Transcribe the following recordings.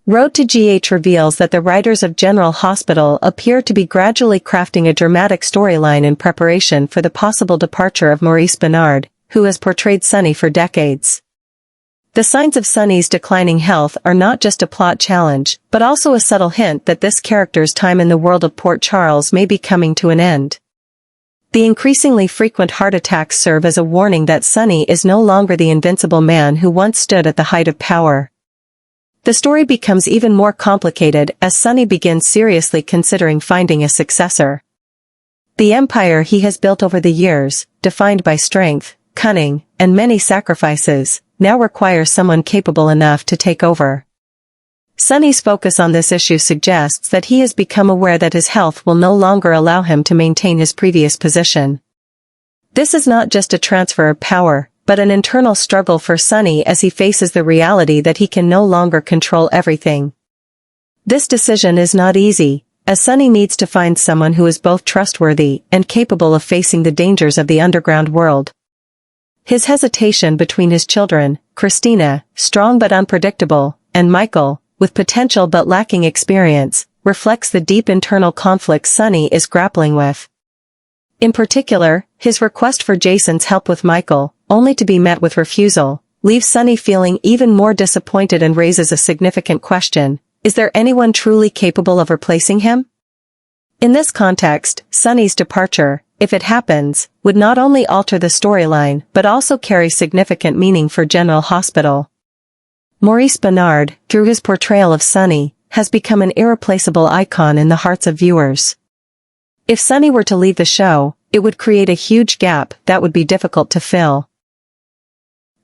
Road to GH reveals that the writers of General Hospital appear to be gradually crafting a dramatic storyline in preparation for the possible departure of Maurice Benard, who has portrayed Sonny for decades. The signs of Sonny's declining health are not just a plot challenge, but also a subtle hint that this character's time in the world of Port Charles may be coming to an end. The increasingly frequent heart attacks serve as a warning that Sonny is no longer the invincible man who once stood at the height of power. The story becomes even more complicated as Sonny begins seriously considering finding a successor. The empire he has built over the years, defined by strength, cunning, and many sacrifices, now requires someone capable enough to take over. Sonny's focus on this issue suggests that he has become aware that his health will no longer allow him to maintain his previous position. This is not just a transfer of power, but an internal struggle for Sonny as he faces the reality that he can no longer control everything. This decision is not easy, as Sonny needs to find someone who is both trustworthy and capable of facing the dangers of the underground world. His hesitation between his children, Christina, strong but unpredictable, and Michael, with potential but lacking experience, reflects the deep internal conflict Sonny is grappling with. In particular, his request for Jason's help with Michael, only to be met with refusal, leaves Sonny feeling even more disappointed and raises a significant question: is there anyone truly capable of replacing him? In this context, Sonny's departure, if it happens, would not only alter the storyline but also carry significant meaning for General Hospital. Maurice Benard, through his portrayal of Sonny, has become an irreplaceable icon in the hearts of viewers. If Sonny were to leave the show, it would create a huge gap that would be difficult to fill.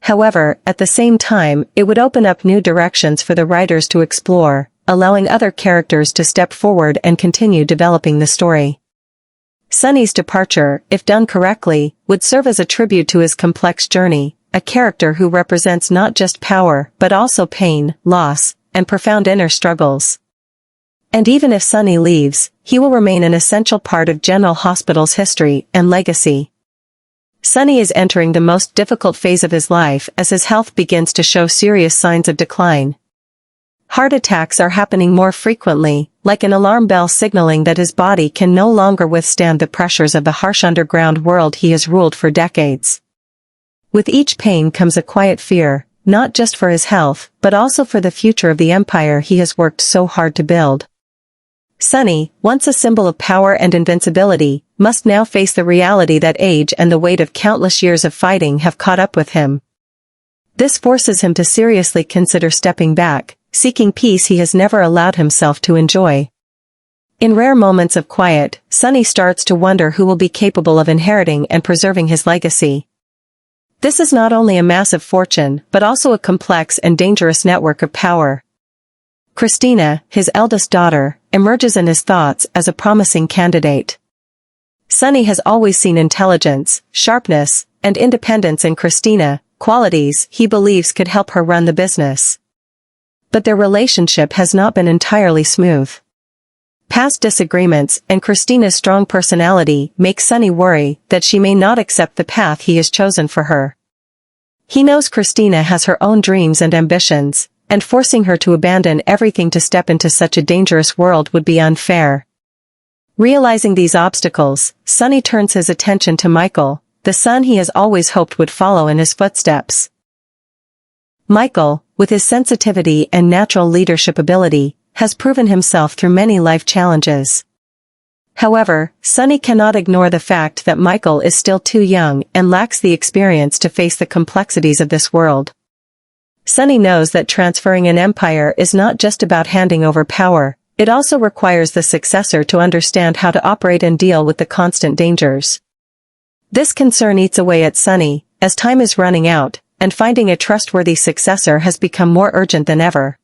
However, at the same time, it would open up new directions for the writers to explore, allowing other characters to step forward and continue developing the story. Sonny's departure, if done correctly, would serve as a tribute to his complex journey, a character who represents not just power but also pain, loss, and profound inner struggles. And even if Sonny leaves, he will remain an essential part of General Hospital's history and legacy. Sonny is entering the most difficult phase of his life as his health begins to show serious signs of decline. Heart attacks are happening more frequently, like an alarm bell signaling that his body can no longer withstand the pressures of the harsh underground world he has ruled for decades. With each pain comes a quiet fear, not just for his health, but also for the future of the empire he has worked so hard to build. Sonny, once a symbol of power and invincibility, must now face the reality that age and the weight of countless years of fighting have caught up with him. This forces him to seriously consider stepping back, seeking peace he has never allowed himself to enjoy. In rare moments of quiet, Sonny starts to wonder who will be capable of inheriting and preserving his legacy. This is not only a massive fortune, but also a complex and dangerous network of power. Christina, his eldest daughter, emerges in his thoughts as a promising candidate. Sonny has always seen intelligence, sharpness, and independence in Christina, qualities he believes could help her run the business. But their relationship has not been entirely smooth. Past disagreements and Christina's strong personality make Sonny worry that she may not accept the path he has chosen for her. He knows Christina has her own dreams and ambitions, and forcing her to abandon everything to step into such a dangerous world would be unfair. Realizing these obstacles, Sonny turns his attention to Michael, the son he has always hoped would follow in his footsteps. Michael, with his sensitivity and natural leadership ability, has proven himself through many life challenges. However, Sonny cannot ignore the fact that Michael is still too young and lacks the experience to face the complexities of this world. Sonny knows that transferring an empire is not just about handing over power, it also requires the successor to understand how to operate and deal with the constant dangers. This concern eats away at Sonny, as time is running out, and finding a trustworthy successor has become more urgent than ever.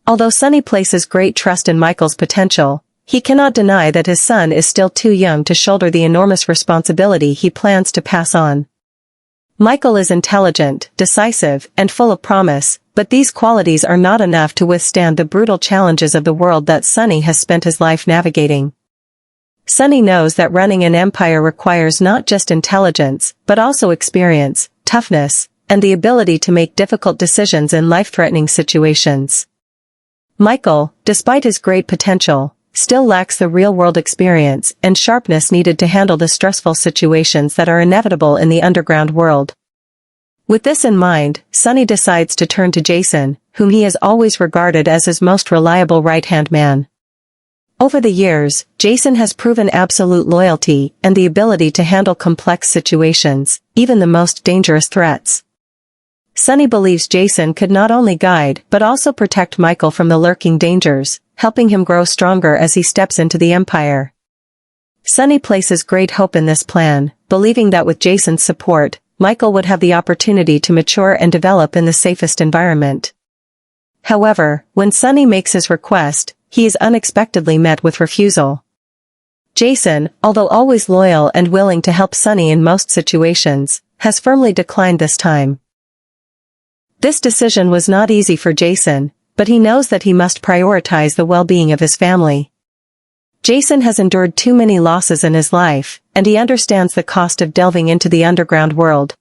Although Sonny places great trust in Michael's potential, he cannot deny that his son is still too young to shoulder the enormous responsibility he plans to pass on. Michael is intelligent, decisive, and full of promise, but these qualities are not enough to withstand the brutal challenges of the world that Sonny has spent his life navigating. Sonny knows that running an empire requires not just intelligence, but also experience, toughness, and the ability to make difficult decisions in life-threatening situations. Michael, despite his great potential, still lacks the real-world experience and sharpness needed to handle the stressful situations that are inevitable in the underground world. With this in mind, Sonny decides to turn to Jason, whom he has always regarded as his most reliable right-hand man. Over the years, Jason has proven absolute loyalty and the ability to handle complex situations, even the most dangerous threats. Sonny believes Jason could not only guide but also protect Michael from the lurking dangers, helping him grow stronger as he steps into the Empire. Sonny places great hope in this plan, believing that with Jason's support, Michael would have the opportunity to mature and develop in the safest environment. However, when Sonny makes his request, he is unexpectedly met with refusal. Jason, although always loyal and willing to help Sonny in most situations, has firmly declined this time. This decision was not easy for Jason, but he knows that he must prioritize the well-being of his family. Jason has endured too many losses in his life, and he understands the cost of delving into the underground world.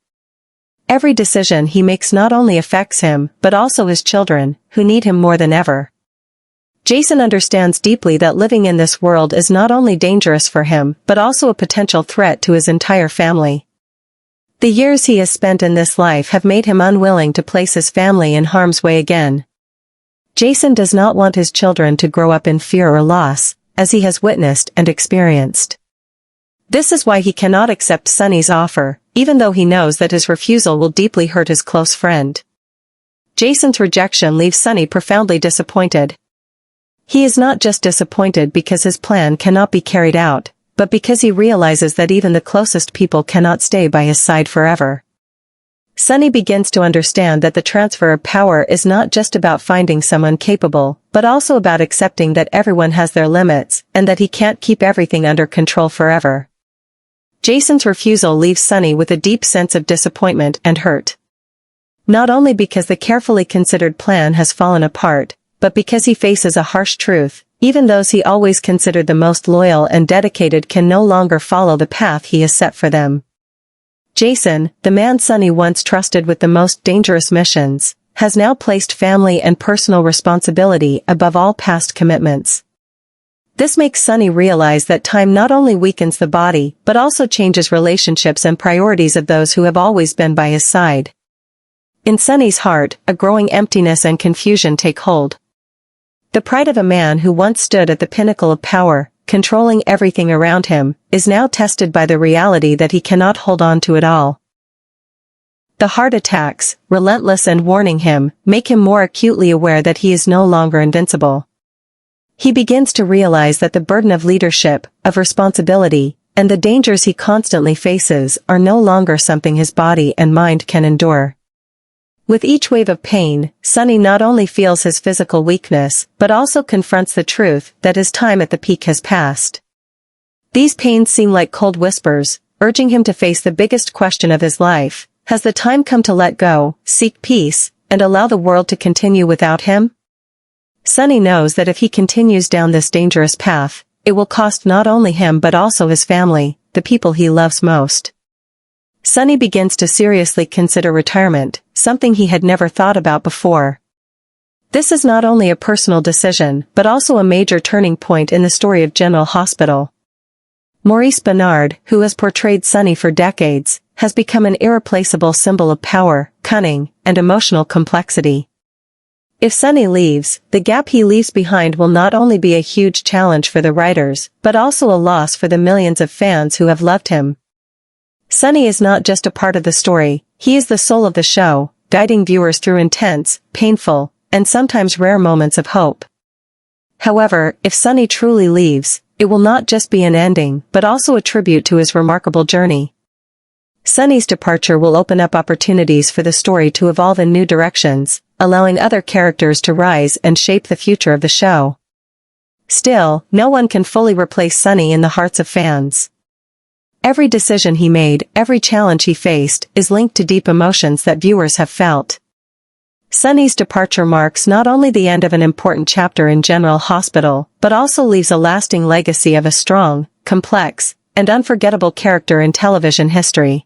Every decision he makes not only affects him, but also his children, who need him more than ever. Jason understands deeply that living in this world is not only dangerous for him, but also a potential threat to his entire family. The years he has spent in this life have made him unwilling to place his family in harm's way again. Jason does not want his children to grow up in fear or loss, as he has witnessed and experienced. This is why he cannot accept Sonny's offer, even though he knows that his refusal will deeply hurt his close friend. Jason's rejection leaves Sonny profoundly disappointed. He is not just disappointed because his plan cannot be carried out, but because he realizes that even the closest people cannot stay by his side forever. Sonny begins to understand that the transfer of power is not just about finding someone capable, but also about accepting that everyone has their limits, and that he can't keep everything under control forever. Jason's refusal leaves Sonny with a deep sense of disappointment and hurt. Not only because the carefully considered plan has fallen apart, but because he faces a harsh truth: even those he always considered the most loyal and dedicated can no longer follow the path he has set for them. Jason, the man Sonny once trusted with the most dangerous missions, has now placed family and personal responsibility above all past commitments. This makes Sonny realize that time not only weakens the body, but also changes relationships and priorities of those who have always been by his side. In Sonny's heart, a growing emptiness and confusion take hold. The pride of a man who once stood at the pinnacle of power, controlling everything around him, is now tested by the reality that he cannot hold on to it all. The heart attacks, relentless and warning him, make him more acutely aware that he is no longer invincible. He begins to realize that the burden of leadership, of responsibility, and the dangers he constantly faces are no longer something his body and mind can endure. With each wave of pain, Sonny not only feels his physical weakness, but also confronts the truth that his time at the peak has passed. These pains seem like cold whispers, urging him to face the biggest question of his life: has the time come to let go, seek peace, and allow the world to continue without him? Sonny knows that if he continues down this dangerous path, it will cost not only him but also his family, the people he loves most. Sonny begins to seriously consider retirement, something he had never thought about before. This is not only a personal decision, but also a major turning point in the story of General Hospital. Maurice Benard, who has portrayed Sonny for decades, has become an irreplaceable symbol of power, cunning, and emotional complexity. If Sonny leaves, the gap he leaves behind will not only be a huge challenge for the writers, but also a loss for the millions of fans who have loved him. Sonny is not just a part of the story, he is the soul of the show, guiding viewers through intense, painful, and sometimes rare moments of hope. However, if Sonny truly leaves, it will not just be an ending, but also a tribute to his remarkable journey. Sonny's departure will open up opportunities for the story to evolve in new directions, allowing other characters to rise and shape the future of the show. Still, no one can fully replace Sonny in the hearts of fans. Every decision he made, every challenge he faced, is linked to deep emotions that viewers have felt. Sonny's departure marks not only the end of an important chapter in General Hospital, but also leaves a lasting legacy of a strong, complex, and unforgettable character in television history.